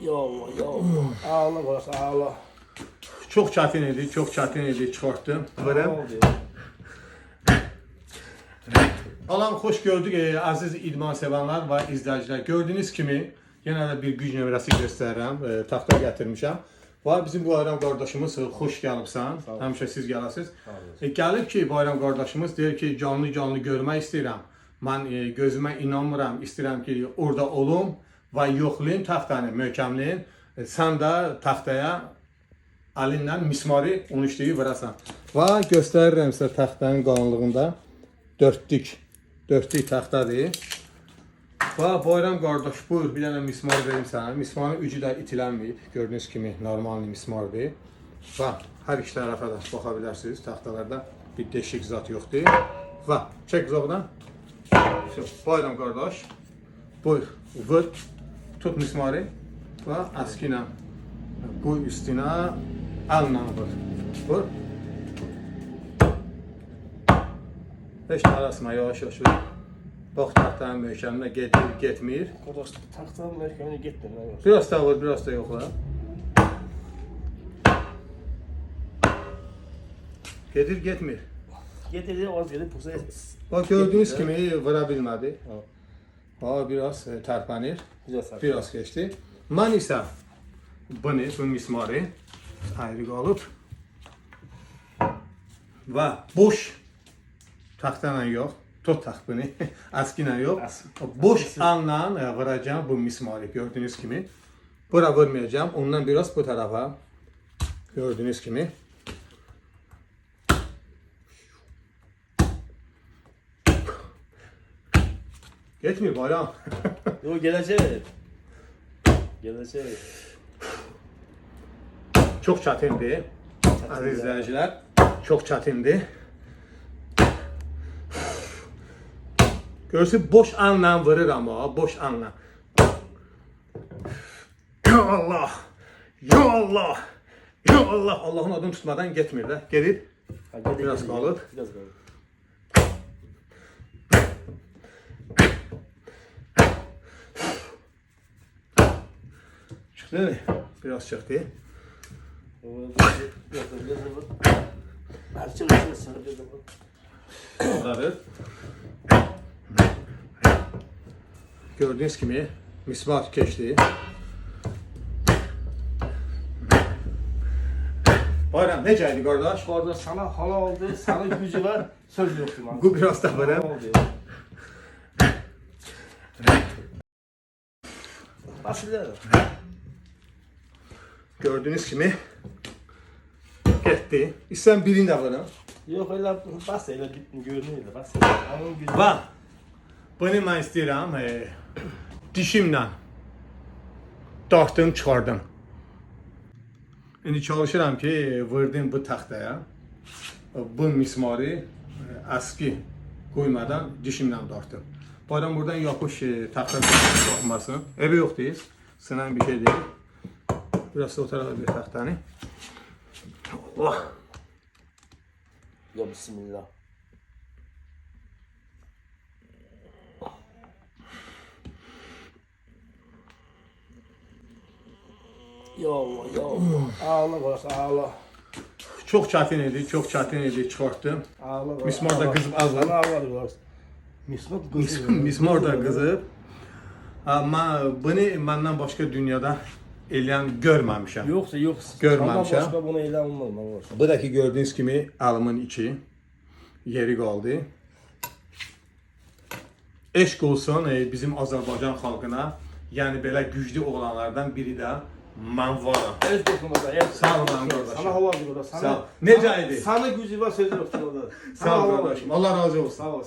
Yolla, yolla. Ağla burası, ağla. Çok çətin idi, çok çətin idi, çıxartdım. Ne oldu? Alan xoş gördük aziz idman sevenler ve izleyiciler. Gördüğünüz kimi yenə də bir güc nömrəsi göstərirəm, taxta gətirmişəm. Və bizim Bayram qardaşımız xoş gəlibsən. Həmişə siz gələsiniz. Gəlib ki, Bayram qardaşımız deyir ki, canlı görmək istəyirəm. Mən gözümə inanmıram, istəyirəm ki, orada olum və yoxlayım taxtanı, möhkəmləyin. Sən də taxtaya əlinlə mismarı onu işləyib vurasan. Və göstərirəm sizə taxtanın qalınlığında dörtlük taxtadır. Və Bayram qardaş, buyur bir dənə mismar verim sənə. Mismarın ucu da itilənməyib. Gördüyünüz kimi normal mismardır. Və hər iki tərəfə də baxa bilərsiniz. Taxtalarda bir deşik zat yoxdur. Və çək uzaqdan. Bayram qardaş, buyur, vur, tut mismarı və əski ilə qoy üstünə, əllə vur. Vur. Heç arasına yavaş-yavaş vur. Bax taxtanın möhkəminə gedir, getmir. Kardeş taxtanın möhkəminə getmir. Biraz da vur, biraz da yoxla. Gedir, getmir. Getirdi, az gedib, bu sefer... Bax gördüyünüz kimi vura bilmədi. Biraz tərpənir, biraz keçdi. Mən isə bu mismarı ayrı qalıb və boş taxtayla yox, tut taxt bunu, əski ilə yox, boş anla vuracağım bu mismarı gördüyünüz kimi. Bura vurmayacağım, ondan biraz bu tarafa gördüyünüz kimi. Getmir Bayram. Yok, gelecek. Gelecek. Çox çətindir, əziz izləyicilər, çox çətindir. Görürsünüz, boş anla vurur ama, boş anla. Ya Allah, ya Allah, ya Allah, Allah'ın adını tutmadan getmir də, gedir, biraz qalıb. Biraz qalıb. Çıxdı, biraz çıxdı. Onları gördüğünüz kimi misvar keçdi. Bayram necə idi qardaş? Qardaş sana halaldır, sana gücü var, söz yoxdur lan. Bu biraz da böyle. Basılır. Gördüğünüz kimi getdi. İstəyirəm birini də vurun. Yox, elə bas, elə görünür, bas. Onun gücü Və bunu mən istəyirəm dişimlə dartdım, çıxardım. İndi çalışıram ki, vurdum bu taxtaya. Bu mismarı əski qoymadan dişimlə dartdım. Bayram buradan yapış taxtada baxmasın. Evi yoxdur, sınan bir şey deyil. Biraz da o tarafa bir taxtanı. Allah. Ya bismillah. Yolla, yolla. Ağla burası, ağla. Çox çətin idi, çox çətin idi, çıxartdım. Ağla burası. Mismar da qızıb azdır. Sana ağladı burası. Mismar qızıb. Mismar da qızıb. Amma bunu məndən başqa dünyada eləyən görməmişəm. Yoxsa yox. Görməmişəm. Senden başqa bunu elə olmaz. Bu da ki gördüğünüz kimi əlimin içi yeri qaldı. Eşq olsun bizim Azərbaycan xalqına, yəni belə güclü olanlardan biri də mən varam. Heç dokunmadan. Sağ ol mənim qardaşım. Sana hava burada. Sağ ol. Necə idi? Sana gücü var, sözü yoxdur orada. Sağ ol qardaşım. Allah razı olsun. Sağ ol.